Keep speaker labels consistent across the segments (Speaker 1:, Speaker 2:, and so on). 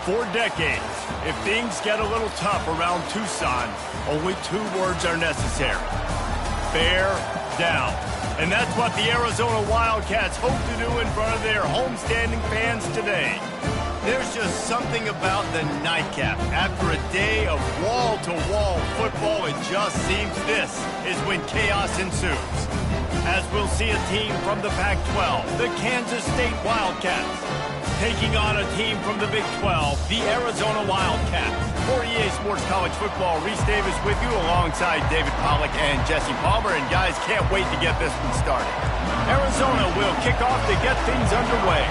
Speaker 1: For decades, if things get a little tough around Tucson, only 2 words are necessary. Bear down. And that's what the Arizona Wildcats hope to do in front of their homestanding fans today. There's just something about the nightcap. After a day of wall-to-wall football, it just seems this is when chaos ensues. As we'll see a team from the Pac-12, the Kansas State Wildcats, taking on a team from the Big 12, the Arizona Wildcats. For EA Sports College Football, Reese Davis with you alongside David Pollack and Jesse Palmer. And guys, can't wait to get this one started. Arizona will kick off to get things underway.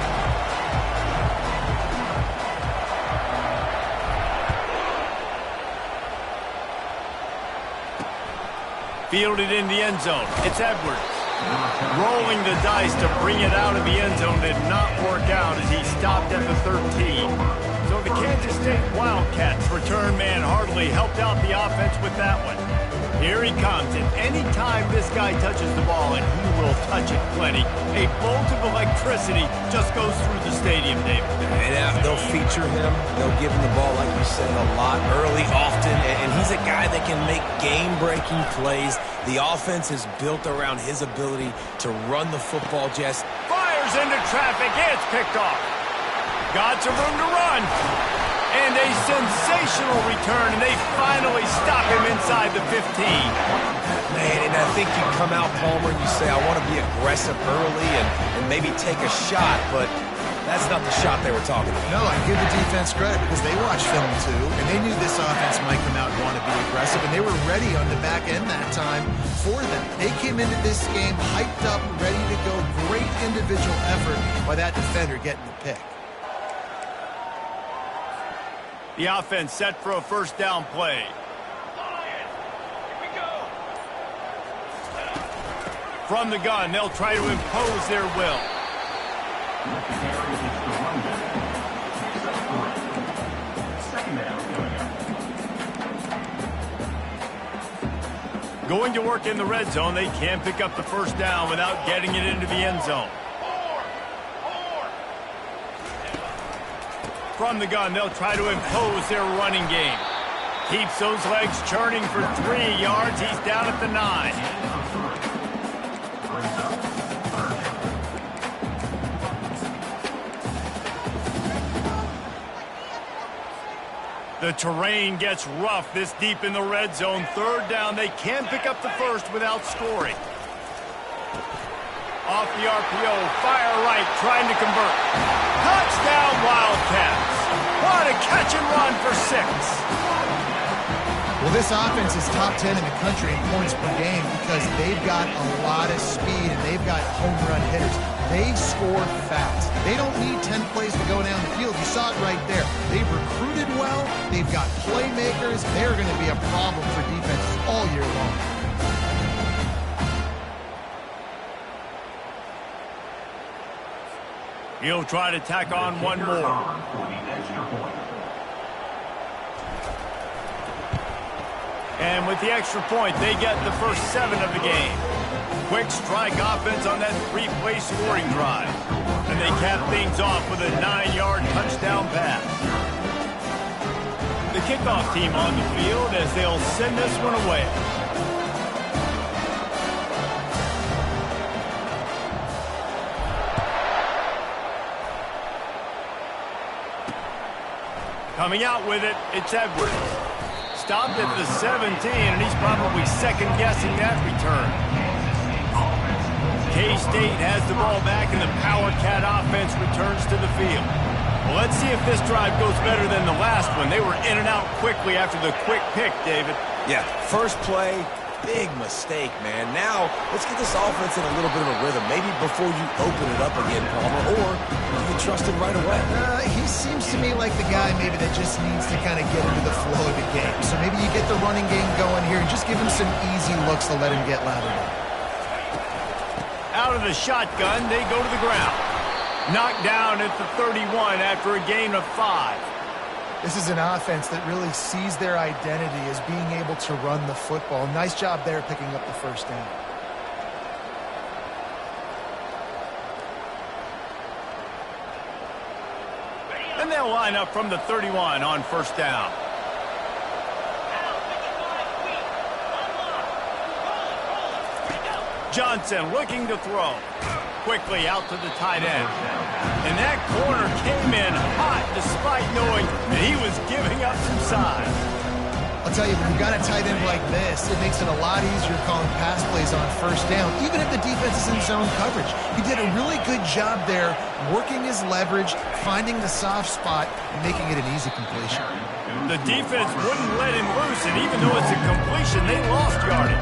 Speaker 1: Fielded in the end zone. It's Edwards. Rolling the dice to bring it out of the end zone did not work out as he stopped at the 13. So the Kansas State Wildcats return man Hartley helped out the offense with that one. Here he comes, and anytime this guy touches the ball, and he will touch it plenty, a bolt of electricity just goes through the stadium, David.
Speaker 2: And they'll feature him. They'll give him the ball, like you said, a lot, early, often, and he's a guy that can make game-breaking plays. The offense is built around his ability to run the football, Jess.
Speaker 1: Fires into traffic, it's picked off. Got some room to run. And a sensational return, and they finally stop him inside the 15.
Speaker 2: Man, and I think you come out, Palmer, and you say, I want to be aggressive early and maybe take a shot, but that's not the shot they were talking about.
Speaker 3: No, I give the defense credit because they watched film too, and they knew this offense might come out and want to be aggressive, and they were ready on the back end that time for them. They came into this game hyped up, ready to go. Great individual effort by that defender getting the pick.
Speaker 1: The offense set for a first down play. From the gun, they'll try to impose their will. Going to work in the red zone, they can't pick up the first down without getting it into the end zone. From the gun, they'll try to impose their running game. Keeps those legs churning for 3 yards. He's down at the 9. The terrain gets rough this deep in the red zone. Third down, they can pick up the first without scoring. Off the RPO, fire right, trying to convert. Touchdown, Wildcats. What a catch and run for 6.
Speaker 3: Well, this offense is top 10 in the country in points per game because they've got a lot of speed and they've got home run hitters. They score fast. They don't need 10 plays to go down the field. You saw it right there. They've recruited well. They've got playmakers. They're going to be a problem for defenses all year long.
Speaker 1: He'll try to tack on one more. And with the extra point, they get the first 7 of the game. Quick strike offense on that 3-play scoring drive. And they cap things off with a 9-yard touchdown pass. The kickoff team on the field as they'll send this one away. Coming out with it, it's Edwards. Stopped at the 17, and he's probably second-guessing that return. K-State has the ball back, and the Power Cat offense returns to the field. Well, let's see if this drive goes better than the last one. They were in and out quickly after the quick pick, David.
Speaker 2: Yeah, first play, big mistake, man. Now, let's get this offense in a little bit of a rhythm. Maybe before you open it up again, Palmer, or you can trust him right away.
Speaker 3: He seems to me like the guy maybe that just needs to kind of get into the flow of the game. So maybe you get the running game going here and just give him some easy looks to let him get lathered up.
Speaker 1: Out of the shotgun, they go to the ground. Knocked down at the 31 after a gain of 5.
Speaker 3: This is an offense that really sees their identity as being able to run the football. Nice job there picking up the first down. And they'll
Speaker 1: They'll line up from the 31 on first down. Johnson looking to throw. Quickly out to the tight end. And that corner came in hot despite knowing that he was giving up some size.
Speaker 3: I'll tell you, when you've got a tight end like this, it makes it a lot easier calling pass plays on first down, even if the defense is in zone coverage. He did a really good job there, working his leverage, finding the soft spot, and making it an easy completion.
Speaker 1: The defense wouldn't let him loose, and even though it's a completion, they lost yardage.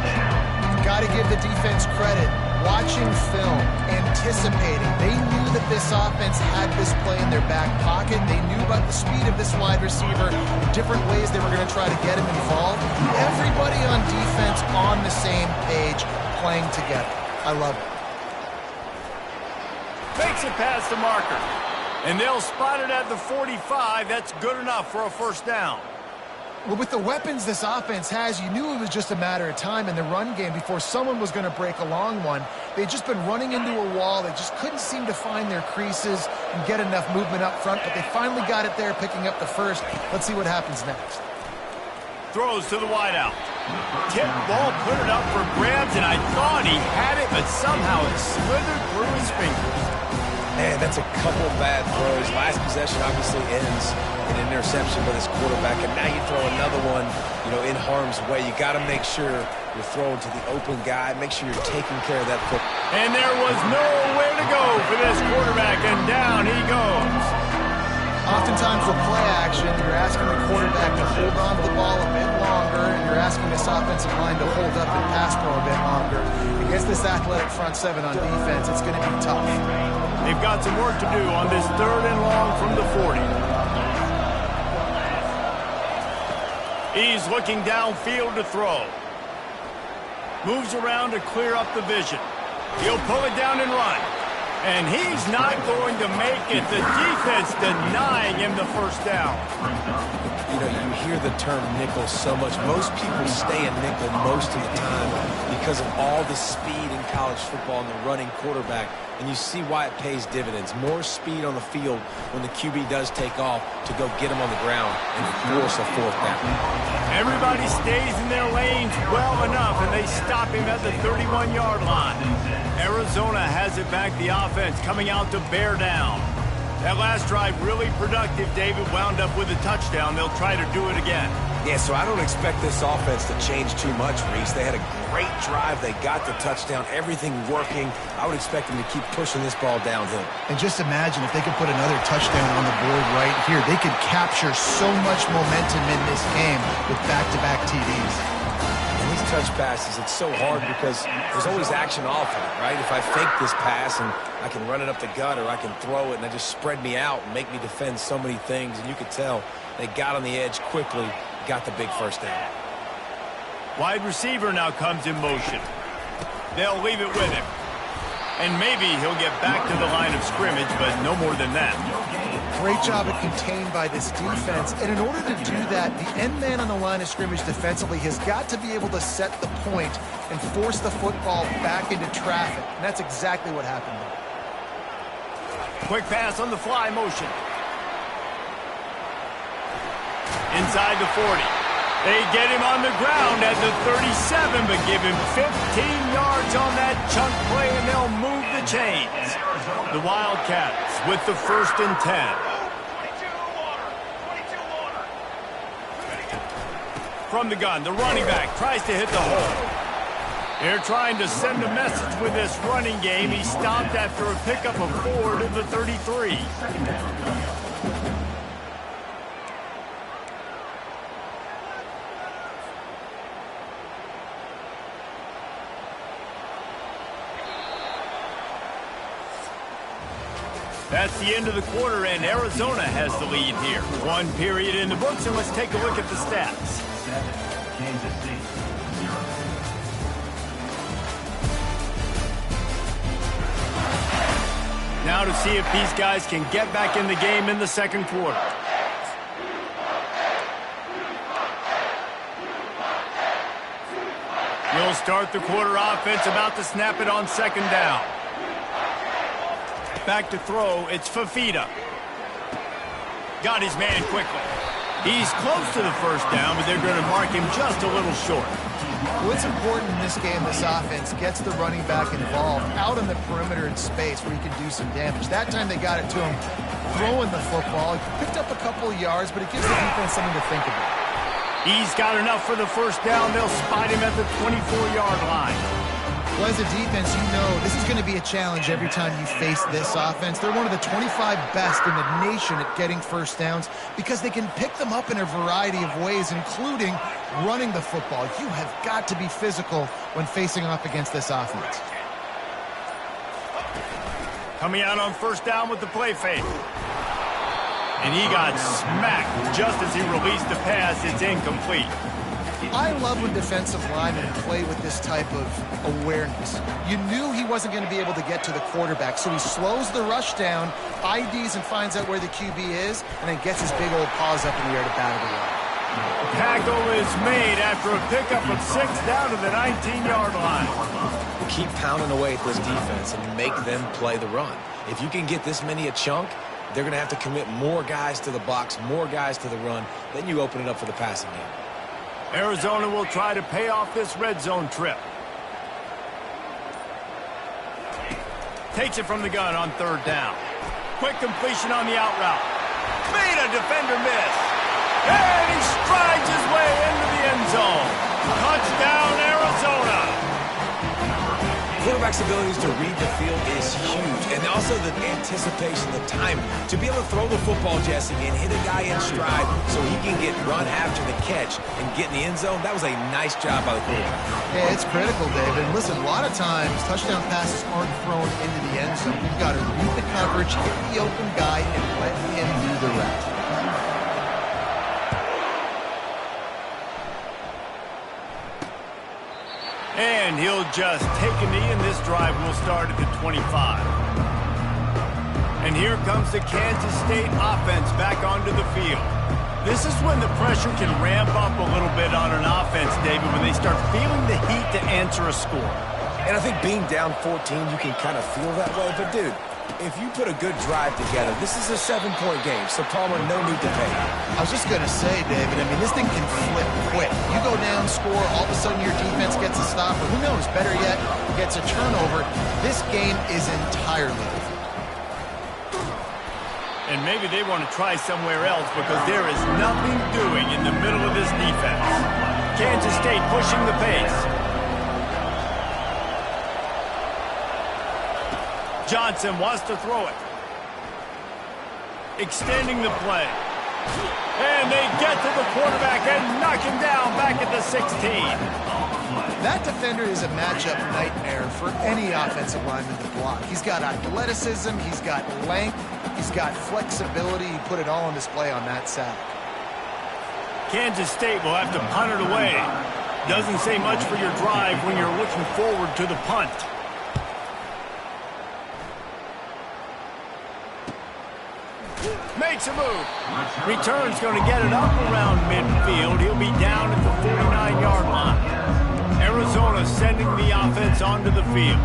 Speaker 3: Got to give the defense credit. Watching film, anticipating. They knew that this offense had this play in their back pocket. They knew about the speed of this wide receiver, the different ways they were going to try to get him involved. Everybody on defense on the same page, playing together. I love it.
Speaker 1: Makes it past the marker. And they'll spot it at the 45. That's good enough for a first down.
Speaker 3: Well, with the weapons this offense has, you knew it was just a matter of time in the run game before someone was going to break a long one. They'd just been running into a wall. They just couldn't seem to find their creases and get enough movement up front, but they finally got it there, picking up the first. Let's see what happens next.
Speaker 1: Throws to the wideout. Tip ball, put it up for grabs, and I thought he had it, but somehow it slithered through his fingers.
Speaker 2: Man, that's a couple bad throws. Last possession obviously ends in an interception by this quarterback, and now you throw another one, in harm's way. You got to make sure you're throwing to the open guy. Make sure you're taking care of that football.
Speaker 1: And there was nowhere to go for this quarterback, and down he goes.
Speaker 3: Oftentimes with play action, you're asking the quarterback to hold on to the ball a bit longer, and you're asking this offensive line to hold up and pass pro a bit longer. Against this athletic front seven on defense, it's going to be tough.
Speaker 1: They've got some work to do on this 3rd and long from the 40. He's looking downfield to throw. Moves around to clear up the vision. He'll pull it down and run. And he's not going to make it. The defense denying him the first down.
Speaker 2: You hear the term nickel so much. Most people stay in nickel most of the time because of all the speed in college football and the running quarterback. And you see why it pays dividends. More speed on the field when the QB does take off to go get him on the ground and force a 4th down.
Speaker 1: Everybody stays in their lanes well enough, and they stop him at the 31-yard line. Arizona has it back, the offense coming out to bear down. That last drive really productive. David wound up with a touchdown. They'll try to do it again.
Speaker 2: Yeah, so I don't expect this offense to change too much, Reese. They had a great drive. They got the touchdown. Everything working. I would expect them to keep pushing this ball downhill.
Speaker 3: And just imagine if they could put another touchdown on the board right here. They could capture so much momentum in this game with back-to-back TDs.
Speaker 2: And these touch passes, it's so hard because there's always action off of it, right? If I fake this pass and I can run it up the gut, or I can throw it and it just spread me out and make me defend so many things. And you could tell they got on the edge quickly, got the big first down.
Speaker 1: Wide receiver now comes in motion. They'll leave it with him. And maybe he'll get back to the line of scrimmage, but no more than that.
Speaker 3: Great job of contained by this defense. And in order to do that, the end man on the line of scrimmage defensively has got to be able to set the point and force the football back into traffic. And that's exactly what happened there.
Speaker 1: Quick pass on the fly motion. Inside the 40. They get him on the ground at the 37, but give him 15 yards on that chunk play, and they'll move the chains. The Wildcats with the 1st and 10. From the gun, the running back tries to hit the hole. They're trying to send a message with this running game. He stopped after a pickup of 4 to the 33. That's the end of the quarter, and Arizona has the lead here. 1 period in the books, and let's take a look at the stats.
Speaker 4: Kansas City.
Speaker 1: Now to see if these guys can get back in the game in the 2nd quarter. We'll start the quarter offense, about to snap it on 2nd down. Back to throw, it's Fafita. Got his man quickly. He's close to the first down, but they're going to mark him just a little short.
Speaker 3: What's important in this game, this offense gets the running back involved out on the perimeter in space where he can do some damage. That time they got it to him throwing the football. He picked up a couple of yards, but it gives the defense something to think about.
Speaker 1: He's got enough for the first down. They'll spot him at the 24-yard line.
Speaker 3: Well, as a defense, you know this is going to be a challenge every time you face this offense. They're one of the 25 best in the nation at getting first downs because they can pick them up in a variety of ways, including running the football. You have got to be physical when facing off against this offense.
Speaker 1: Coming out on first down with the play fake. And he got smacked just as he released the pass. It's incomplete.
Speaker 3: I love when defensive linemen play with this type of awareness. You knew he wasn't going to be able to get to the quarterback, so he slows the rush down, IDs and finds out where the QB is, and then gets his big old paws up in the air to battle the run.
Speaker 1: Tackle is made after a pickup of 6 down to the 19-yard line.
Speaker 2: Keep pounding away at this defense and make them play the run. If you can get this many a chunk, they're going to have to commit more guys to the box, more guys to the run. Then you open it up for the passing game.
Speaker 1: Arizona will try to pay off this red zone trip. Takes it from the gun on third down. Quick completion on the out route. Made a defender miss. And he strides his way into the end zone. Touchdown, Arizona.
Speaker 2: Quarterback's abilities to read the field is huge, and also the anticipation, the timing. To be able to throw the football, Jesse, and hit a guy in stride so he can get run after the catch and get in the end zone, that was a nice job by the quarterback.
Speaker 3: Yeah, it's critical, David. And listen, a lot of times, touchdown passes aren't thrown into the end zone. You've got to read the coverage, hit the open guy, and let him do the rest.
Speaker 1: And he'll just take a knee, and this drive will start at the 25. And here comes the Kansas State offense back onto the field. This is when the pressure can ramp up a little bit on an offense, David, when they start feeling the heat to answer a score.
Speaker 2: And I think being down 14, you can kind of feel that way. But, dude, if you put a good drive together, this is a 7-point game, so Palmer, no need to pay.
Speaker 3: I was just going to say, David, I mean, this thing can flip quick. You go down, score, all of a sudden your defense gets a stop, or who knows, better yet, gets a turnover. This game is entirely different.
Speaker 1: And maybe they want to try somewhere else because there is nothing doing in the middle of this defense. Kansas State pushing the pace. Johnson wants to throw it. Extending the play. And they get to the quarterback and knock him down back at the 16.
Speaker 3: That defender is a matchup nightmare for any offensive lineman to block. He's got athleticism, he's got length, he's got flexibility. He put it all on display on that sack.
Speaker 1: Kansas State will have to punt it away. Doesn't say much for your drive when you're looking forward to the punt. Makes a move. Return's going to get it up around midfield. He'll be down at the 49-yard line. Arizona sending the offense onto the field.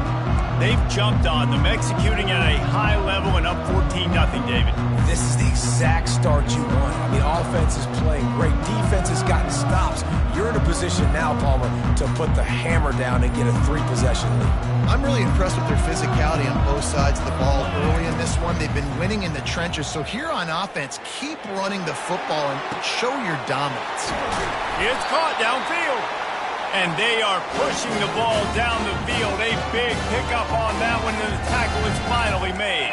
Speaker 1: They've jumped on them, executing at a high level and up 14-0, David.
Speaker 2: This is the exact start you want. I mean, offense is playing great. Defense has gotten stops. You're in a position now, Palmer, to put the hammer down and get a 3-possession lead. I'm
Speaker 3: really impressed with their physicality on both sides of the ball early in this one. They've been winning in the trenches. So here on offense, keep running the football and show your dominance.
Speaker 1: It's caught downfield. And they are pushing the ball down the field. A big pickup on that one, and the tackle is finally made.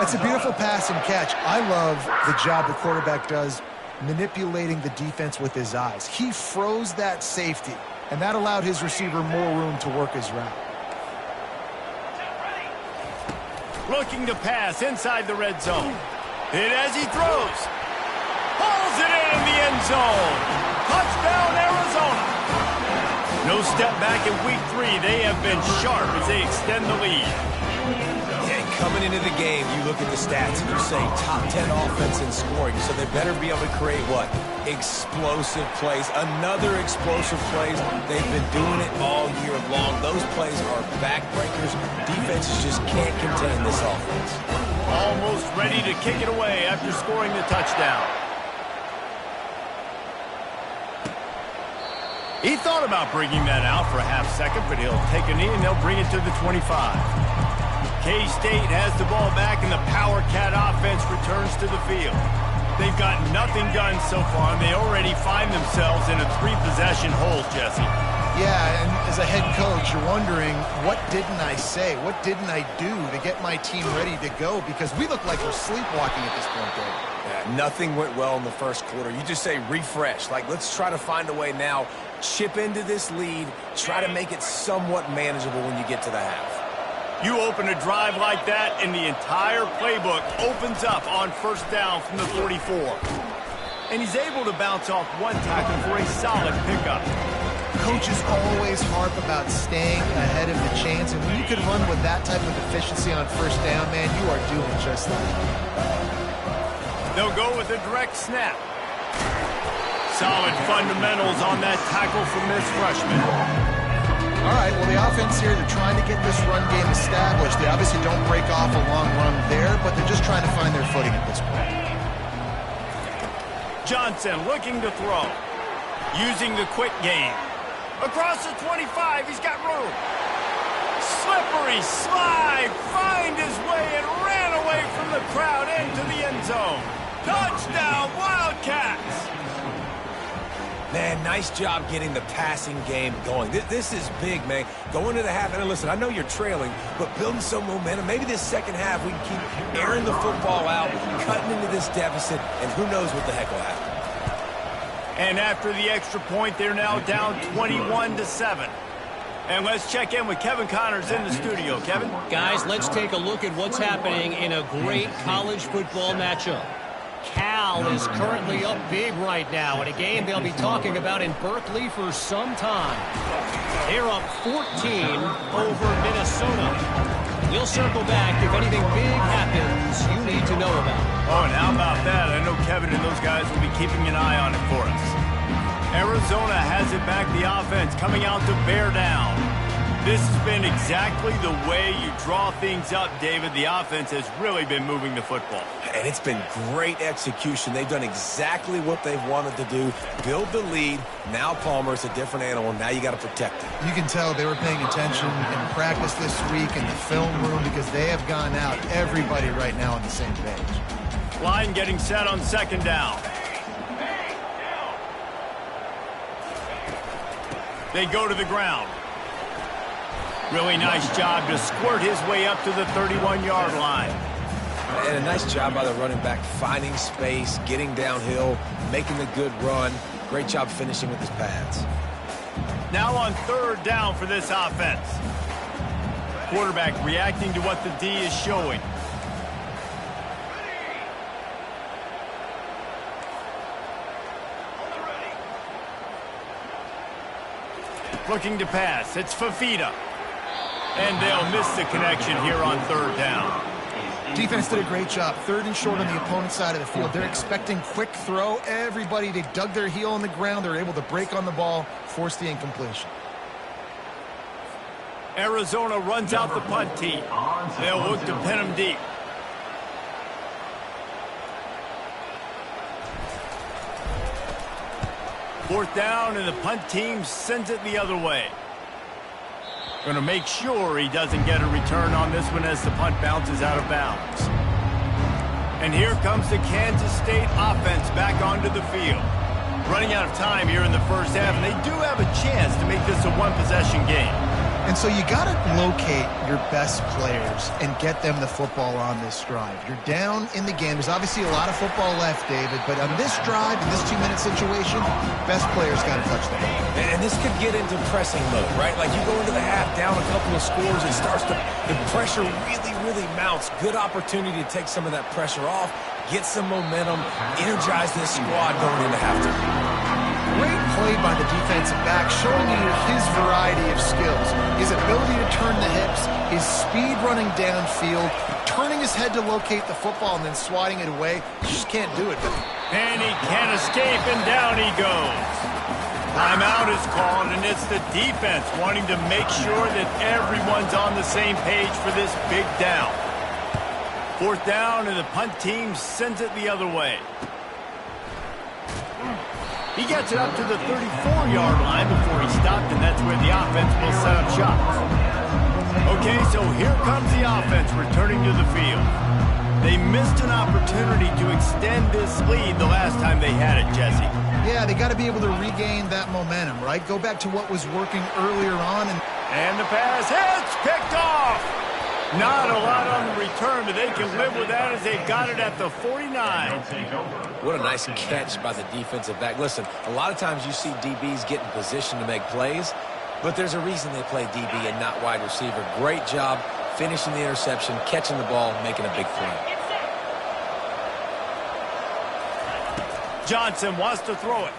Speaker 3: That's a beautiful pass and catch. I love the job the quarterback does manipulating the defense with his eyes. He froze that safety, and that allowed his receiver more room to work his route.
Speaker 1: Looking to pass inside the red zone. Hit as he throws. Pulls it in the end zone. Touchdown, Arizona. No step back in week 3. They have been sharp as they extend the lead.
Speaker 2: Yeah, coming into the game, you look at the stats and you say top 10 offense in scoring, so they better be able to create what? Explosive plays. Another explosive plays. They've been doing it all year long. those plays are backbreakers. Defenses just can't contain this offense.
Speaker 1: Almost ready to kick it away after scoring the touchdown. He thought about bringing that out for a half second, but he'll take a knee and they'll bring it to the 25. K-State has the ball back and the Power Cat offense returns to the field. They've got nothing done so far, and they already find themselves in a 3-possession hole, Jesse.
Speaker 3: Yeah, and as a head coach, you're wondering, what didn't I say? What didn't I do to get my team ready to go? Because we look like we're sleepwalking at this point, Dave.
Speaker 2: Yeah, nothing went well in the first quarter. You just say refresh. Like, let's try to find a way now. Chip into this lead. Try to make it somewhat manageable when you get to the half.
Speaker 1: You open a drive like that, and the entire playbook opens up on first down from the 44. And he's able to bounce off one tackle for a solid pickup.
Speaker 3: Coaches always harp about staying ahead of the chains, and when you can run with that type of efficiency on first down, man, you are doing just that.
Speaker 1: They'll go with a direct snap. Solid fundamentals on that tackle from this freshman.
Speaker 3: All right, well, the offense here, they're trying to get this run game established. They obviously don't break off a long run there, but they're just trying to find their footing at this point.
Speaker 1: Johnson looking to throw. Using the quick game. Across the 25, he's got room. Slippery slide, find his way and ran away from the crowd into the end zone. Touchdown, Wildcats!
Speaker 2: Man, nice job getting the passing game going. This is big, man. Going to the half, and listen, I know you're trailing, but building some momentum. Maybe this second half we can keep airing the football out, cutting into this deficit, and who knows what the heck will happen.
Speaker 1: And after the extra point, they're now down 21-7. And let's check in with Kevin Connors in the studio. Kevin?
Speaker 5: Guys, let's take a look at what's happening in a great college football matchup. Cal is currently up big right now in a game they'll be talking about in Berkeley for some time. They're up 14 over Minnesota. We'll circle back if anything big happens you need to know about.
Speaker 1: Oh, and how about that? I know Kevin and those guys will be keeping an eye on it for us. Arizona has it back, the offense coming out to bear down. This has been exactly the way you draw things up, David. The offense has really been moving the football.
Speaker 2: And it's been great execution. They've done exactly what they've wanted to do. Build the lead. Now Palmer's a different animal. Now you got to protect him.
Speaker 3: You can tell they were paying attention in practice this week in the film room because they have gone out, everybody right now on the same page.
Speaker 1: Line getting set on second down. They go to the ground. Really nice job to squirt his way up to the 31-yard line.
Speaker 2: And a nice job by the running back, finding space, getting downhill, making the good run. Great job finishing with his pads.
Speaker 1: Now on third down for this offense. Quarterback reacting to what the D is showing. Looking to pass. It's Fafita. And they'll miss the connection here on third down.
Speaker 3: Defense did a great job. Third and short on the opponent's side of the field. They're expecting quick throw. Everybody, they dug their heel on the ground. They're able to break on the ball, force the incompletion.
Speaker 1: Arizona runs out the punt team. They'll look to pin them deep. Fourth down, and the punt team sends it the other way. Going to make sure he doesn't get a return on this one as the punt bounces out of bounds. And here comes the Kansas State offense back onto the field. Running out of time here in the first half, and they do have a chance to make this a one-possession game.
Speaker 3: And so you got to locate your best players and get them the football on this drive. You're down in the game. There's obviously a lot of football left, David, but on this drive, in this 2-minute situation, best players got to touch the ball.
Speaker 2: And this could get into pressing mode, right? Like you go into the half down a couple of scores, it starts to, the pressure really mounts. Good opportunity to take some of that pressure off, get some momentum, energize this squad going into halftime.
Speaker 3: Great play by the defensive back, showing you his variety of skills. His ability to turn the hips, his speed running downfield, turning his head to locate the football and then swatting it away. You just can't do it.
Speaker 1: And he can't escape, and down he goes. Timeout is called, and it's the defense wanting to make sure that everyone's on the same page for this big down. Fourth down, and the punt team sends it the other way. He gets it up to the 34-yard line before he stopped, and that's where the offense will set up shop. Okay, so here comes the offense returning to the field. They missed an opportunity to extend this lead the last time they had it, Jesse.
Speaker 3: Yeah, they got to be able to regain that momentum, right? Go back to what was working earlier on.
Speaker 1: And the pass hits, picked off. Not a lot on the return, but they can live with that as they've got it at the 49.
Speaker 2: What a nice catch by the defensive back. Listen, a lot of times you see DBs get in position to make plays, but there's a reason they play DB and not wide receiver. Great job finishing the interception, catching the ball, making a big play.
Speaker 1: Johnson wants to throw it.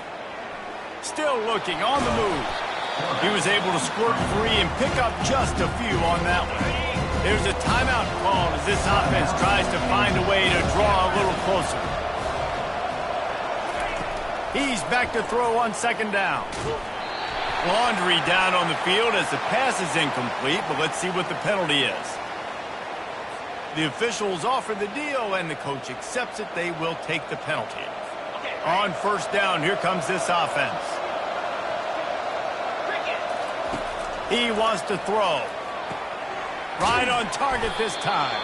Speaker 1: Still looking on the move. He was able to squirt free and pick up just a few on that one. There's a timeout called as this offense tries to find a way to draw a little closer. He's back to throw on second down. Laundry down on the field as the pass is incomplete, but let's see what the penalty is. The officials offer the deal, and the coach accepts it. They will take the penalty. On first down, here comes this offense. He wants to throw. Right on target this time.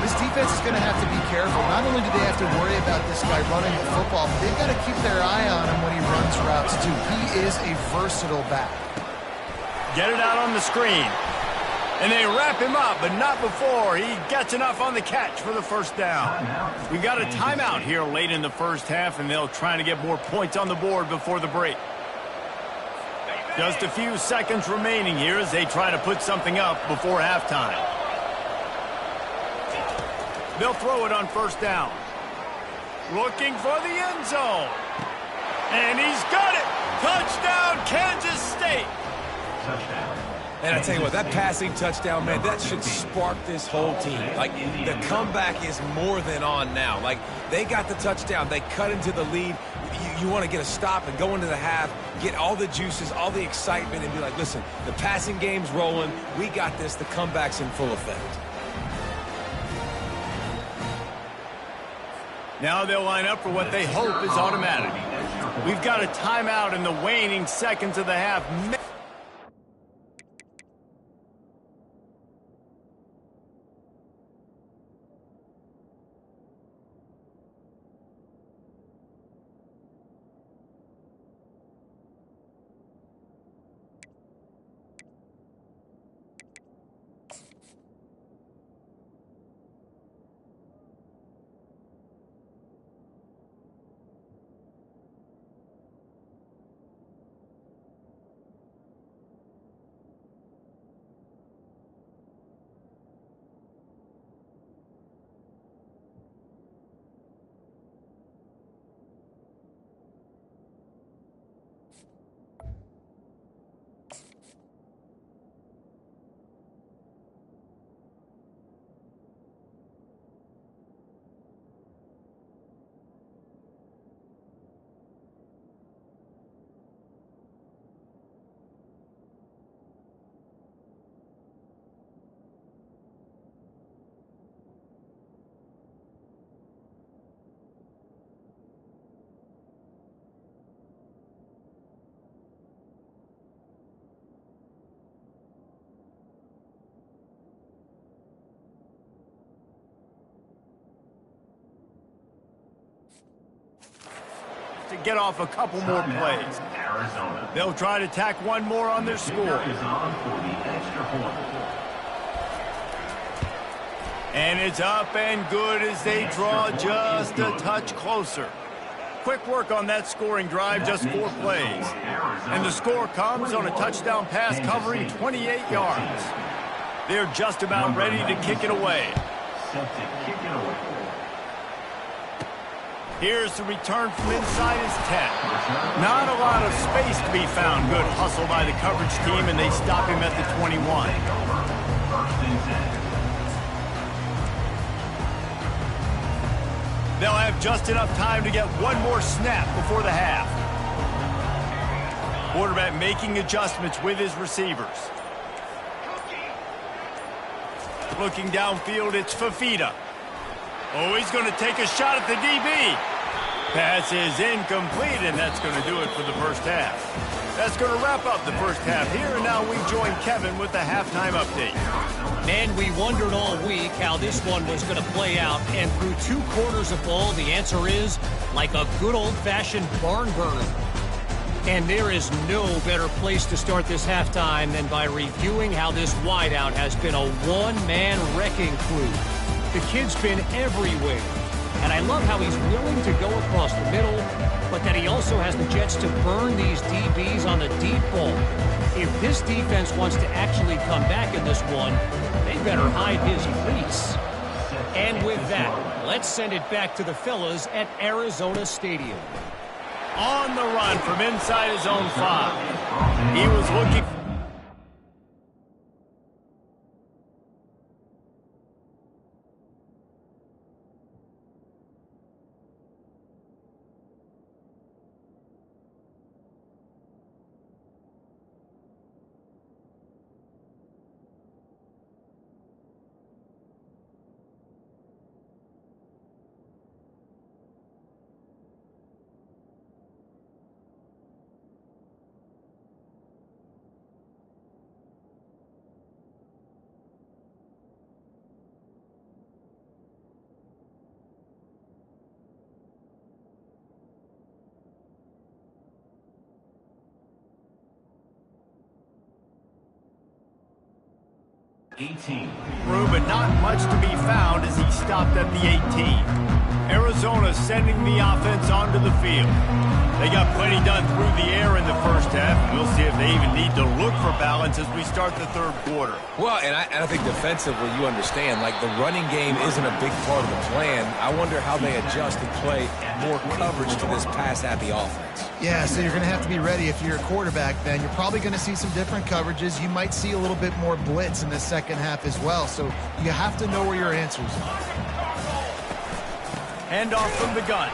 Speaker 3: This defense is going to have to be careful. Not only do they have to worry about this guy running the football, but they've got to keep their eye on him when he runs routes, too. He is a versatile back.
Speaker 1: Get it out on the screen. And they wrap him up, but not before he gets enough on the catch for the first down. We got a timeout here late in the first half, and they'll try to get more points on the board before the break. Just a few seconds remaining here as they try to put something up before halftime. They'll throw it on first down. Looking for the end zone. And he's got it. Touchdown, Kansas State.
Speaker 4: Touchdown.
Speaker 2: And I tell you what, that passing touchdown, man, that should spark this whole team. Like, the comeback is more than on now. Like, they got the touchdown. They cut into the lead. You want to get a stop and go into the half, get all the juices, all the excitement, and be like, listen, the passing game's rolling. We got this. The comeback's in full effect.
Speaker 1: Now they'll line up for what they hope is automatic. We've got a timeout in the waning seconds of the half. To get off a couple more plays.
Speaker 4: Arizona.
Speaker 1: They'll try to tack one more on their score.
Speaker 4: Is on for the extra point.
Speaker 1: And it's up and good as they draw just a touch closer. Quick work on that scoring drive, just 4 plays. And the score comes on a touchdown pass covering 28 yards. They're just about ready to kick it away.
Speaker 4: Set to kick it away.
Speaker 1: Here's the return from inside his 10. Not a lot of space to be found. Good hustle by the coverage team, and they stop him at the 21.
Speaker 4: First and 10.
Speaker 1: They'll have just enough time to get one more snap before the half. Quarterback making adjustments with his receivers. Looking downfield, it's Fafita. Oh, he's going to take a shot at the DB. Pass is incomplete, and that's going to do it for the first half. That's going to wrap up the first half here, and now we join Kevin with the halftime update.
Speaker 5: Man, we wondered all week how this one was going to play out, and through 2 quarters of ball, the answer is like a good old-fashioned barn burner. And there is no better place to start this halftime than by reviewing how this wideout has been a one-man wrecking crew. The kid's been everywhere, and I love how he's willing to go across the middle, but that he also has the Jets to burn these DBs on the deep ball. If this defense wants to actually come back in this one, they better hide his crease. And with that, let's send it back to the fellas at Arizona Stadium.
Speaker 1: On the run from inside his own 5. He was looking... Room, but not much to be found as he stopped at the 18. Arizona sending the offense onto the field. They got plenty done through the air in the first half, and we'll see if they even need to look for balance as we start the third quarter.
Speaker 2: Well, and I think defensively, you understand, like the running game isn't a big part of the plan. I wonder how they adjust and play more coverage to this pass-happy offense.
Speaker 3: Yeah, so you're going to have to be ready if you're a quarterback, then. You're probably going to see some different coverages. You might see a little bit more blitz in the second half as well, so you have to know where your answers are.
Speaker 1: Handoff from the gun.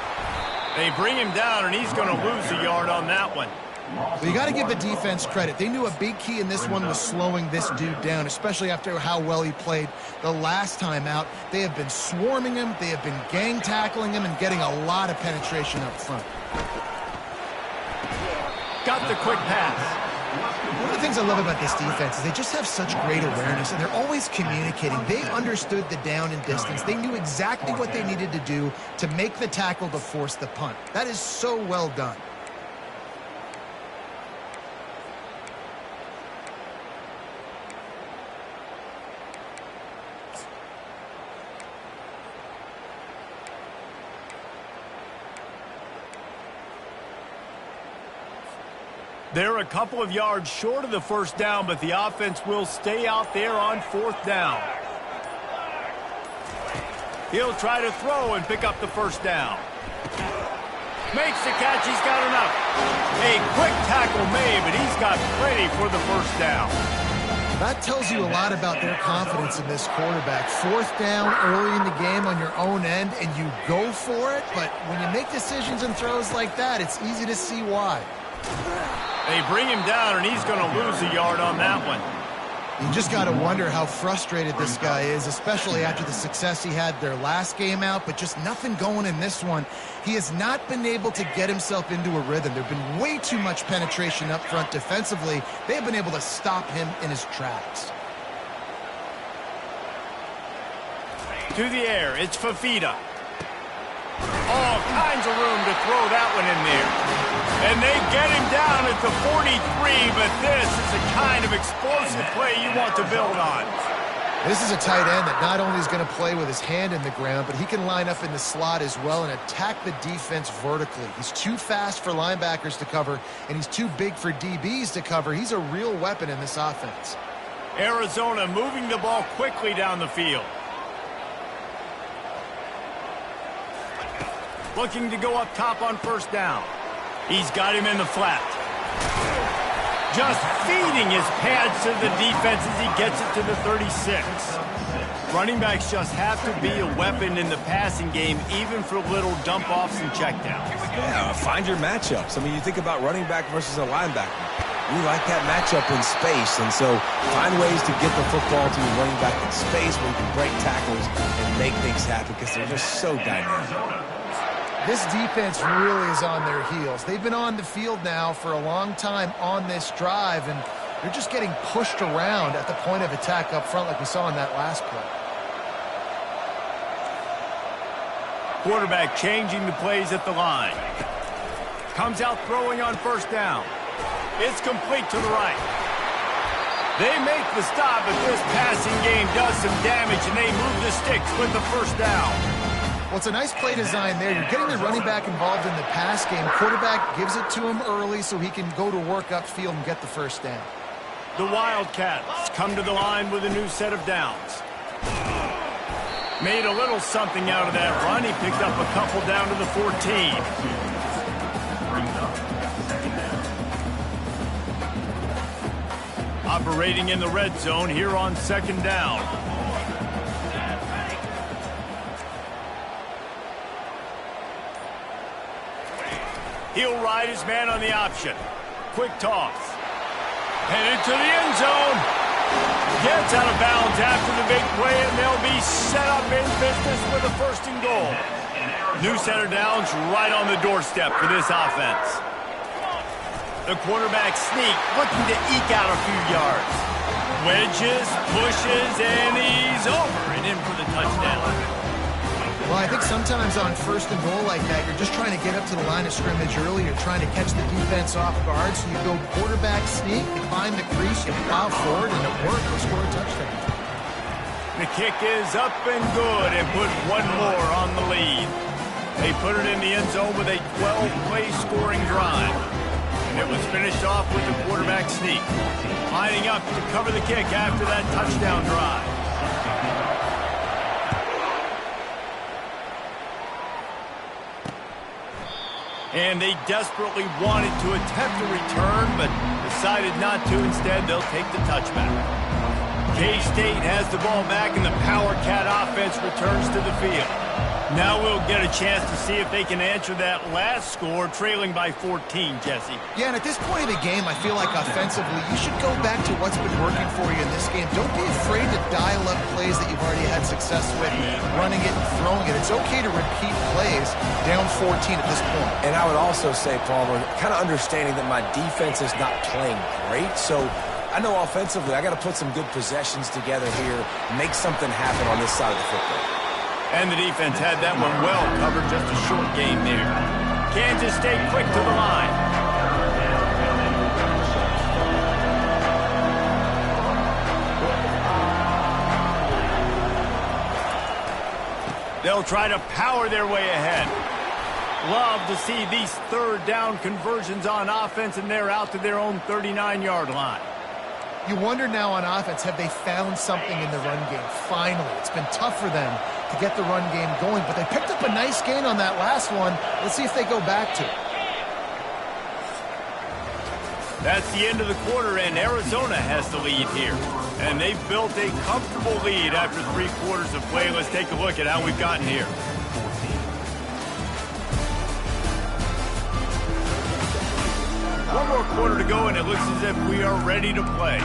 Speaker 1: They bring him down, and he's going to lose a yard on that one.
Speaker 3: Well, you got to give the defense credit. They knew a big key in this one was slowing this dude down, especially after how well he played the last time out. They have been swarming him. They have been gang tackling him and getting a lot of penetration up front.
Speaker 1: Got the quick pass.
Speaker 3: One of the things I love about this defense is they just have such great awareness, and they're always communicating. They understood the down and distance. They knew exactly what they needed to do to make the tackle to force the punt. That is so well done.
Speaker 1: They're a couple of yards short of the first down, but the offense will stay out there on fourth down. He'll try to throw and pick up the first down. Makes the catch. He's got enough. A quick tackle made, but he's got plenty for the first down.
Speaker 3: That tells you a lot about their confidence in this quarterback. Fourth down early in the game on your own end, and you go for it. But when you make decisions and throws like that, it's easy to see why.
Speaker 1: They bring him down, and he's going to lose a yard on that one.
Speaker 3: You just got to wonder how frustrated this guy is, especially after the success he had their last game out, but just nothing going in this one. He has not been able to get himself into a rhythm. There have been way too much penetration up front defensively. They have been able to stop him in his tracks.
Speaker 1: To the air, it's Fafita. All kinds of room to throw that one in there. And they get him down at the 43, but this is the kind of explosive play you want to build on.
Speaker 3: This is a tight end that not only is going to play with his hand in the ground, but he can line up in the slot as well and attack the defense vertically. He's too fast for linebackers to cover, and he's too big for DBs to cover. He's a real weapon in this offense.
Speaker 1: Arizona moving the ball quickly down the field. Looking to go up top on first down. He's got him in the flat. Just feeding his pads to the defense as he gets it to the 36. Running backs just have to be a weapon in the passing game, even for little dump-offs and checkdowns.
Speaker 2: Yeah, find your matchups. I mean, you think about running back versus a linebacker. We like that matchup in space, and so find ways to get the football to your running back in space where you can break tackles and make things happen because they're just so dynamic.
Speaker 3: This defense really is on their heels. They've been on the field now for a long time on this drive, and they're just getting pushed around at the point of attack up front like we saw in that last play.
Speaker 1: Quarterback changing the plays at the line. Comes out throwing on first down. It's complete to the right. They make the stop, but this passing game does some damage, and they move the sticks with the first down.
Speaker 3: Well, it's a nice play design there. You're getting the running back involved in the pass game. Quarterback gives it to him early so he can go to work upfield and get the first down.
Speaker 1: The Wildcats come to the line with a new set of downs. Made a little something out of that run. He picked up a couple down to the 14. Operating in the red zone here on second down. He'll ride his man on the option. Quick toss. Headed to the end zone. Gets out of bounds after the big play, and they'll be set up in business with a first and goal. New center downs right on the doorstep for this offense. The quarterback sneak, looking to eke out a few yards. Wedges, pushes, and he's over and in for the touchdown.
Speaker 3: Well, I think sometimes on first and goal like that, you're just trying to get up to the line of scrimmage early. You're trying to catch the defense off guard. So you go quarterback sneak, you find the crease, you plow forward, and it worked. You score a touchdown.
Speaker 1: The kick is up and good and put one more on the lead. They put it in the end zone with a 12-play scoring drive. And it was finished off with the quarterback sneak. Lining up to cover the kick after that touchdown drive. And they desperately wanted to attempt a return, but decided not to. Instead, they'll take the touchback. K-State has the ball back, and the Power Cat offense returns to the field. Now we'll get a chance to see if they can answer that last score, trailing by 14, Jesse.
Speaker 3: Yeah, and at this point of the game, I feel like offensively, you should go back to what's been working for you in this game. Don't be afraid to dial up plays that you've already had success with, running it and throwing it. It's okay to repeat plays down 14 at this point.
Speaker 2: And I would also say, Palmer, kind of understanding that my defense is not playing great, so I know offensively I got to put some good possessions together here, make something happen on this side of the football.
Speaker 1: And the defense had that one well covered, just a short game there. Kansas State quick to the line. They'll try to power their way ahead. Love to see these third down conversions on offense, and they're out to their own 39-yard line.
Speaker 3: You wonder now on offense, have they found something in the run game? Finally, it's been tough for them to get the run game going, but they picked up a nice gain on that last one. Let's see if they go back to it.
Speaker 1: That's the end of the quarter, and Arizona has the lead here. And they've built a comfortable lead after 3 quarters of play. Let's take a look at how we've gotten here. One more quarter to go, and it looks as if we are ready to play.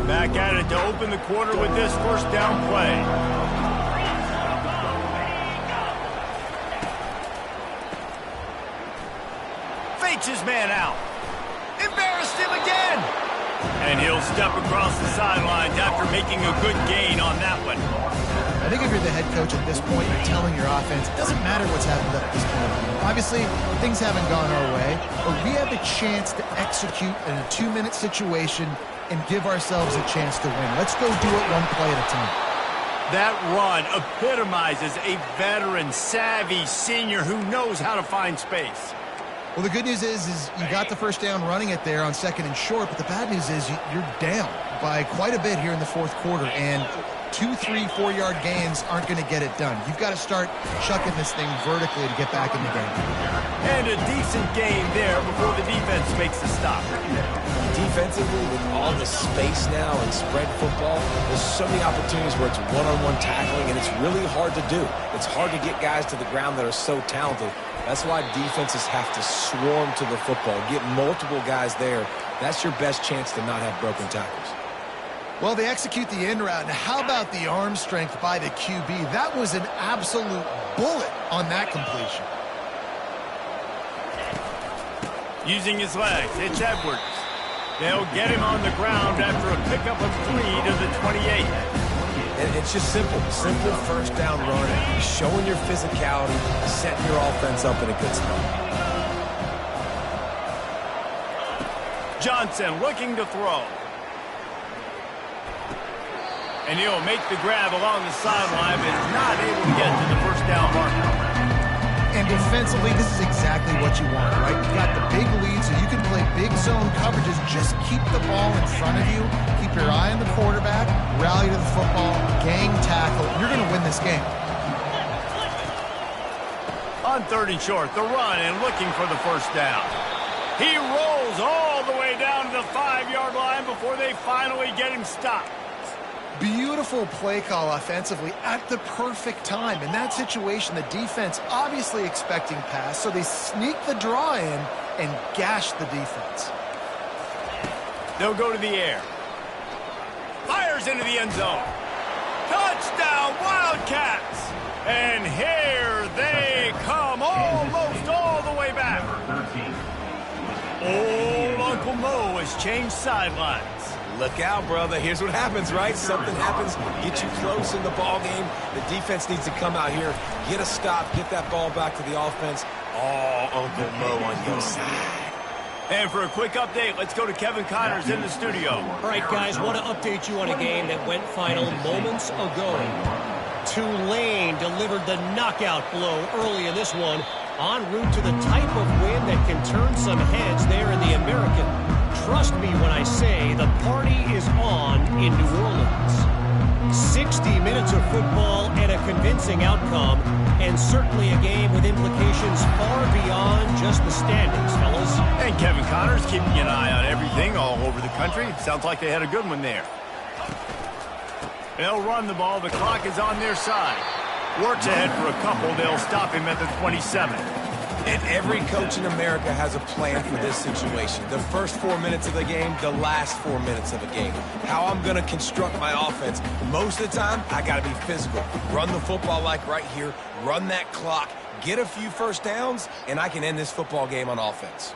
Speaker 1: Back at it to open the quarter with this first down play. Fakes his man out. Embarrassed him again. And he'll step across the sidelines after making a good gain on that one.
Speaker 3: I think if you're the head coach at this point, you're telling your offense, it doesn't matter what's happened up at this point. Obviously, things haven't gone our way, but we have a chance to execute in a 2-minute situation and give ourselves a chance to win. Let's go do it one play at a time.
Speaker 1: That run epitomizes a veteran, savvy senior who knows how to find space.
Speaker 3: Well, the good news is you got the first down running it there on second and short, but the bad news is you're down by quite a bit here in the fourth quarter, and 2, 3, 4-yard gains aren't going to get it done. You've got to start chucking this thing vertically to get back in the game.
Speaker 1: And a decent gain there before the defense makes the stop.
Speaker 2: Defensively, with all the space now and spread football, there's so many opportunities where it's one-on-one tackling, and it's really hard to do. It's hard to get guys to the ground that are so talented. That's why defenses have to swarm to the football, get multiple guys there. That's your best chance to not have broken tackles.
Speaker 3: Well, they execute the in route. Now, how about the arm strength by the QB? That was an absolute bullet on that completion.
Speaker 1: Using his legs, it's Edwards. They'll get him on the ground after a pickup of 3 to the 28.
Speaker 2: And it's just simple first down run, showing your physicality, setting your offense up in a good spot.
Speaker 1: Johnson looking to throw. And he'll make the grab along the sideline, but is not able to get to the first down marker.
Speaker 3: And defensively, this is exactly what you want, right? You've got the big lead, so you can play big zone coverages. Just keep the ball in front of you. Keep your eye on the quarterback. Rally to the football. Gang tackle. You're going to win this game.
Speaker 1: On 3rd and short, the run and looking for the first down. He rolls all the way down to the 5-yard line before they finally get him stopped.
Speaker 3: Beautiful play call offensively at the perfect time. In that situation, the defense obviously expecting pass, so they sneak the draw in and gash the defense.
Speaker 1: They'll go to the air. Fires into the end zone. Touchdown, Wildcats! And here they come, almost all the way back. Old Uncle Mo has changed sidelines.
Speaker 2: Look out, brother. Here's what happens, right? Something happens, get you close in the ball game. The defense needs to come out here, get a stop, get that ball back to the offense. Oh, Uncle Mo on your side.
Speaker 1: And for a quick update, let's go to Kevin Connors in the studio.
Speaker 5: All right, guys, want to update you on a game that went final moments ago. Tulane delivered the knockout blow early in this one, en route to the type of win that can turn some heads there in the American. Trust me when I say the party is on in New Orleans. 60 minutes of football and a convincing outcome, and certainly a game with implications far beyond just the standings, fellas.
Speaker 1: And Kevin Connors keeping an eye on everything all over the country. Sounds like they had a good one there. They'll run the ball. The clock is on their side. Works ahead for a couple. They'll stop him at the 27.
Speaker 2: And every coach in America has a plan for this situation. The first 4 minutes of the game, the last 4 minutes of a game. How I'm going to construct my offense. Most of the time, I got to be physical. Run the football like right here. Run that clock. Get a few first downs, and I can end this football game on offense.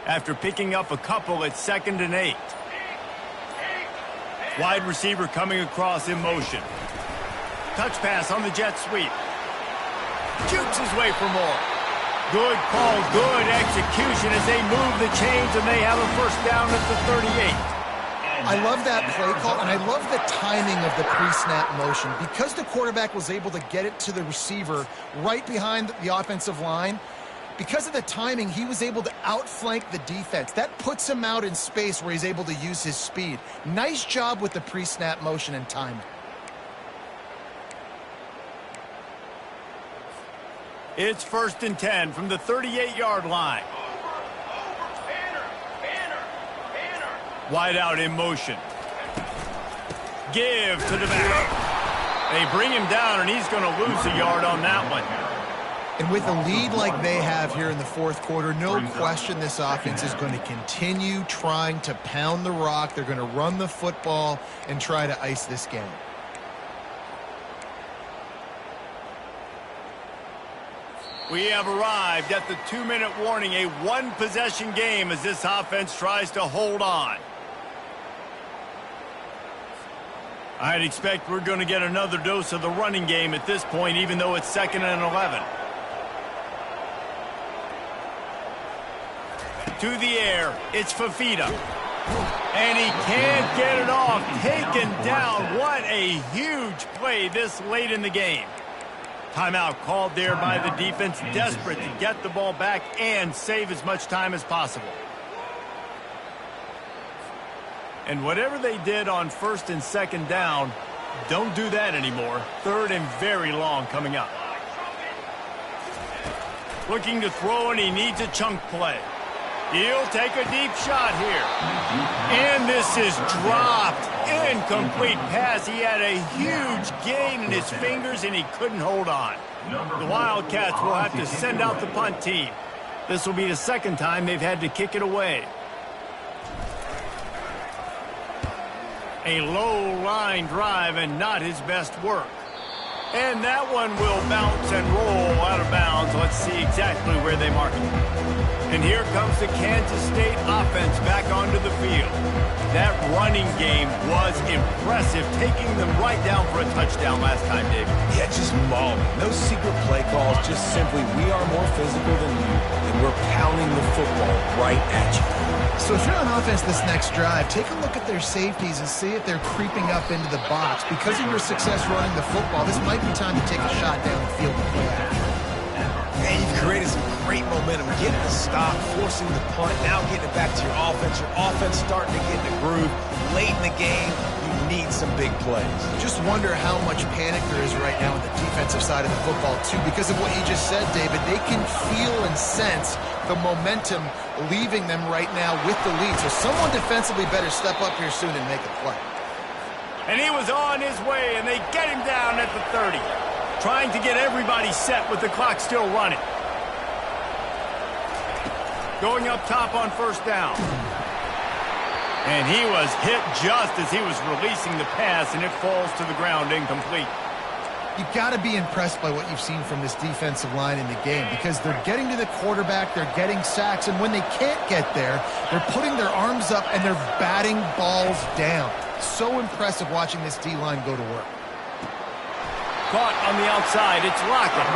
Speaker 1: After picking up a couple at 2nd and 8. Wide receiver coming across in motion. Touch pass on the jet sweep. Jukes his way for more. Good call, good execution as they move the chains, and they have a first down at the 38.
Speaker 3: I love that play call, and I love the timing of the pre-snap motion. Because the quarterback was able to get it to the receiver right behind the offensive line, because of the timing, he was able to outflank the defense. That puts him out in space where he's able to use his speed. Nice job with the pre-snap motion and timing.
Speaker 1: It's 1st and 10 from the 38-yard line. Wide out in motion. Give to the back. They bring him down, and he's going to lose a yard on that one.
Speaker 3: And with a lead like they have here in the 4th quarter, no question this offense is going to continue trying to pound the rock. They're going to run the football and try to ice this game.
Speaker 1: We have arrived at the 2-minute warning, a one-possession game as this offense tries to hold on. I'd expect we're going to get another dose of the running game at this point, even though it's 2nd and 11. To the air, it's Fafita. And he can't get it off. Taken down. What a huge play this late in the game. Timeout called there by the defense, desperate to get the ball back and save as much time as possible. And whatever they did on first and second down, don't do that anymore. Third and very long coming up. Looking to throw, and he needs a chunk play. He'll take a deep shot here. And this is dropped. Incomplete pass. He had a huge gain in his fingers, and he couldn't hold on. The Wildcats will have to send out the punt team. This will be the second time they've had to kick it away. A low line drive and not his best work. And that one will bounce and roll out of bounds. Let's see exactly where they mark it. And here comes the Kansas State offense back onto the field. That running game was impressive, taking them right down for a touchdown last time, David.
Speaker 2: Yeah, just mauling. No secret play calls, just simply we are more physical than you, and we're pounding the football right at you.
Speaker 3: So if you're on offense this next drive, take a look at their safeties and see if they're creeping up into the box. Because of your success running the football, this might be time to take a shot down the field and play action.
Speaker 2: And you've created some great momentum, getting the stop, forcing the punt, now getting it back to your offense. Your offense starting to get in the groove. Late in the game, you need some big plays.
Speaker 3: Just wonder how much panic there is right now on the defensive side of the football, too. Because of what you just said, David, they can feel and sense the momentum leaving them right now with the lead. So someone defensively better step up here soon and make a play.
Speaker 1: And he was on his way, and they get him down at the 30. Trying to get everybody set with the clock still running. Going up top on first down. And he was hit just as he was releasing the pass, and it falls to the ground incomplete.
Speaker 3: You've got to be impressed by what you've seen from this defensive line in the game, because they're getting to the quarterback, they're getting sacks, and when they can't get there, they're putting their arms up and they're batting balls down. So impressive watching this D-line go to work.
Speaker 1: Caught on the outside, it's Lockett.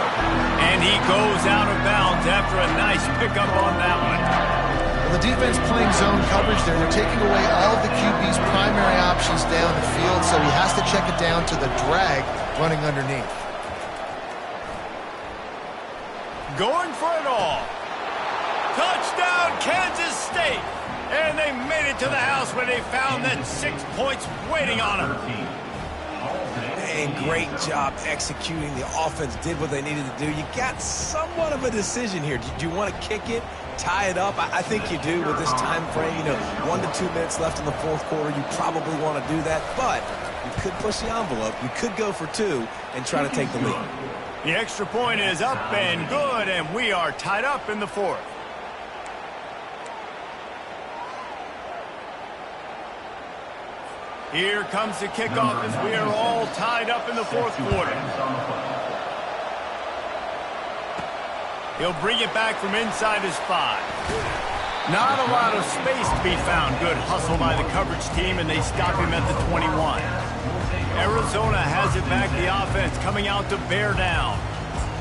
Speaker 1: And he goes out of bounds after a nice pickup on that one.
Speaker 3: Well, the defense playing zone coverage there. They're taking away all of the QB's primary options down the field, so he has to check it down to the drag running underneath.
Speaker 1: Going for it all. Touchdown, Kansas State. And they made it to the house where they found that 6 points waiting on them.
Speaker 2: And great job executing. The offense did what they needed to do. You got somewhat of a decision here. Do you want to kick it, tie it up? I think you do with this time frame. 1 to 2 minutes left in the fourth quarter. You probably want to do that, but you could push the envelope. You could go for 2 and try to take the lead.
Speaker 1: The extra point is up and good, and we are tied up in the fourth. Here comes the kickoff as we are all tied up in the fourth quarter. He'll bring it back from inside his 5. Not a lot of space to be found. Good hustle by the coverage team, and they stop him at the 21. Arizona has it back, the offense coming out to bear down.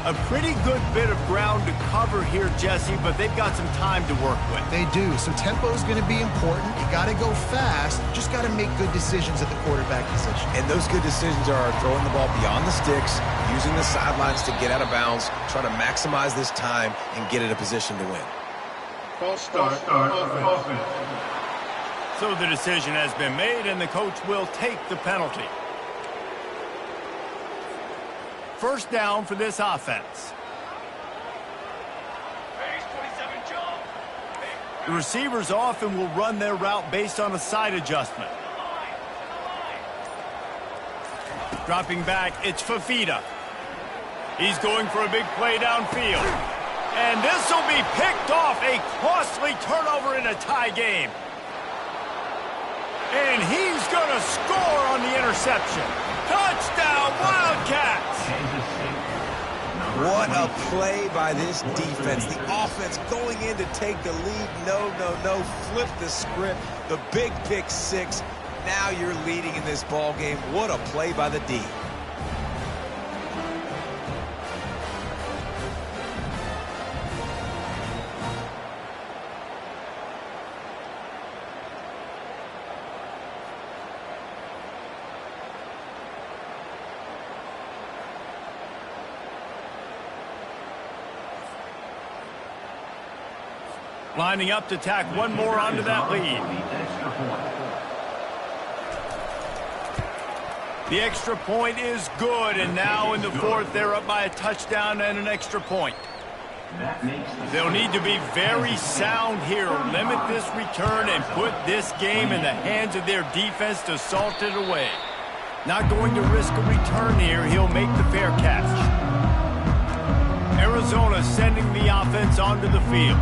Speaker 1: A pretty good bit of ground to cover here, Jesse, but they've got some time to work with.
Speaker 3: They do, so tempo is going to be important. You got to go fast. Just got to make good decisions at the quarterback position.
Speaker 2: And those good decisions are throwing the ball beyond the sticks, using the sidelines to get out of bounds, try to maximize this time, and get in a position to win.
Speaker 4: False start. Offense.
Speaker 1: So the decision has been made, and the coach will take the penalty. First down for this offense. The receivers often will run their route based on a side adjustment. Dropping back, it's Fafita. He's going for a big play downfield. And this will be picked off, a costly turnover in a tie game. And he's going to score on the interception. Touchdown, Wildcats!
Speaker 2: What a play by this defense. The offense going in to take the lead. No. Flip the script. The big pick 6. Now you're leading in this ball game. What a play by the D.
Speaker 1: Lining up to tack one more onto that lead. The extra point is good, and now in the fourth, they're up by a touchdown and an extra point. They'll need to be very sound here, limit this return, and put this game in the hands of their defense to salt it away. Not going to risk a return here. He'll make the fair catch. Arizona sending the offense onto the field.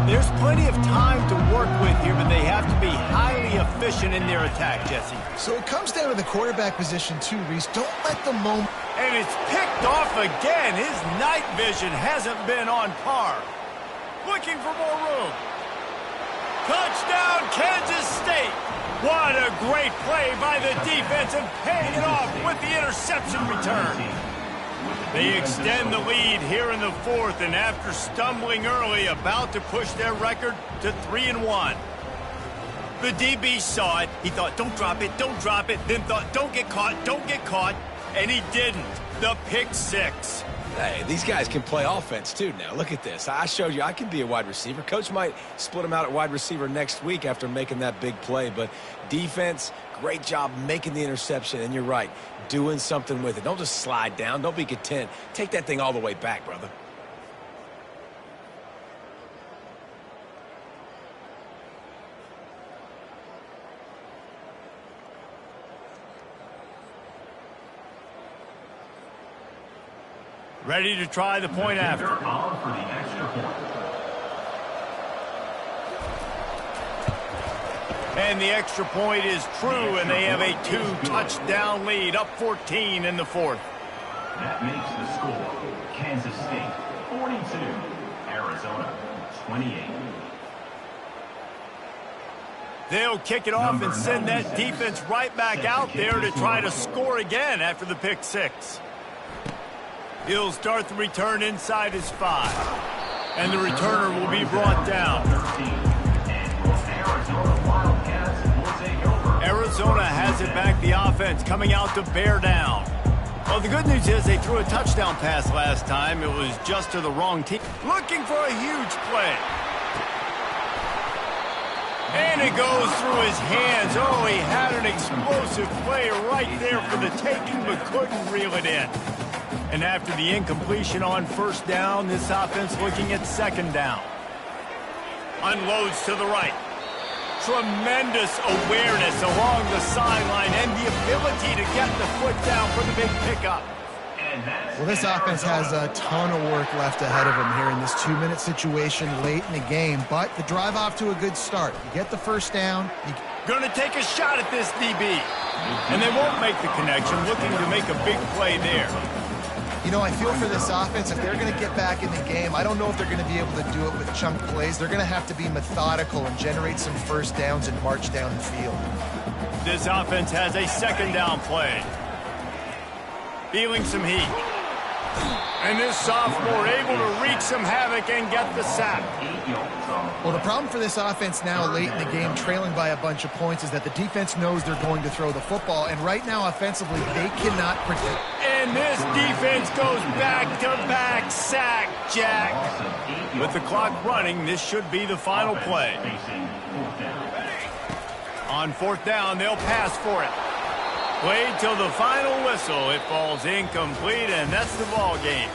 Speaker 1: There's plenty of time to work with here, but they have to be highly efficient in their attack, Jesse.
Speaker 3: So it comes down to the quarterback position too, Reese. Don't let the moment...
Speaker 1: And it's picked off again. His night vision hasn't been on par. Looking for more room. Touchdown, Kansas State. What a great play by the defense and paying it off with the interception return. They extend the lead here in the fourth, and after stumbling early, about to push their record to 3-1. The DB saw it. He thought, don't drop it, then thought, don't get caught, and he didn't. The pick six.
Speaker 2: Hey, these guys can play offense, too, now. Look at this. I showed you I can be a wide receiver. Coach might split him out at wide receiver next week after making that big play. But defense, great job making the interception. And you're right, doing something with it. Don't just slide down. Don't be content. Take that thing all the way back, brother.
Speaker 1: Ready to try the point after. And the extra point is true, and they have a 2-touchdown lead, up 14 in the fourth.
Speaker 6: That makes the score Kansas State 42, Arizona 28.
Speaker 1: They'll kick it off and send that defense right back out there to try to score again after the pick six. He'll start the return inside his 5. And the returner will be brought down. Arizona has it back, the offense coming out to bear down. Well, the good news is they threw a touchdown pass last time. It was just to the wrong team. Looking for a huge play. And it goes through his hands. Oh, he had an explosive play right there for the taking, but couldn't reel it in. And after the incompletion on first down, this offense looking at second down. Unloads to the right. Tremendous awareness along the sideline and the ability to get the foot down for the big pickup.
Speaker 3: Well, this offense has a ton of work left ahead of them here in this 2-minute situation late in the game, but the drive off to a good start. You get the first down.
Speaker 1: Going to take a shot at this DB. And they won't make the connection, looking to make a big play there.
Speaker 3: You know, I feel for this offense, if they're going to get back in the game, I don't know if they're going to be able to do it with chunk plays. They're going to have to be methodical and generate some first downs and march down the field.
Speaker 1: This offense has a second down play. Feeling some heat. And this sophomore able to wreak some havoc and get the sack.
Speaker 3: Well, the problem for this offense now late in the game, trailing by a bunch of points, is that the defense knows they're going to throw the football. And right now, offensively, they cannot protect.
Speaker 1: And this defense goes back-to-back sack, Jack. With the clock running, this should be the final play. On fourth down, they'll pass for it. Played till the final whistle. It falls incomplete, and that's the ball game.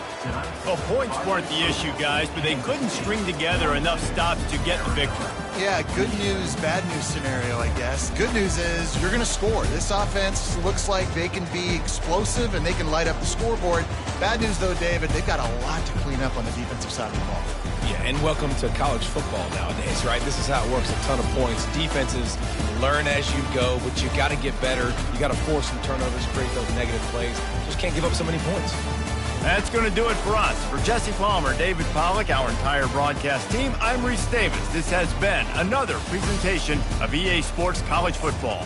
Speaker 1: Well, points weren't the issue, guys, but they couldn't string together enough stops to get the victory.
Speaker 3: Yeah, good news, bad news scenario, I guess. Good news is you're going to score. This offense looks like they can be explosive and they can light up the scoreboard. Bad news, though, David, they've got a lot to clean up on the defensive side of the ball.
Speaker 2: Yeah, and welcome to college football nowadays, right? This is how it works, a ton of points. Defenses learn as you go, but you got to get better. You got to force some turnovers, create those negative plays. Just can't give up so many points.
Speaker 1: That's going to do it for us. For Jesse Palmer, David Pollack, our entire broadcast team, I'm Reese Davis. This has been another presentation of EA Sports College Football.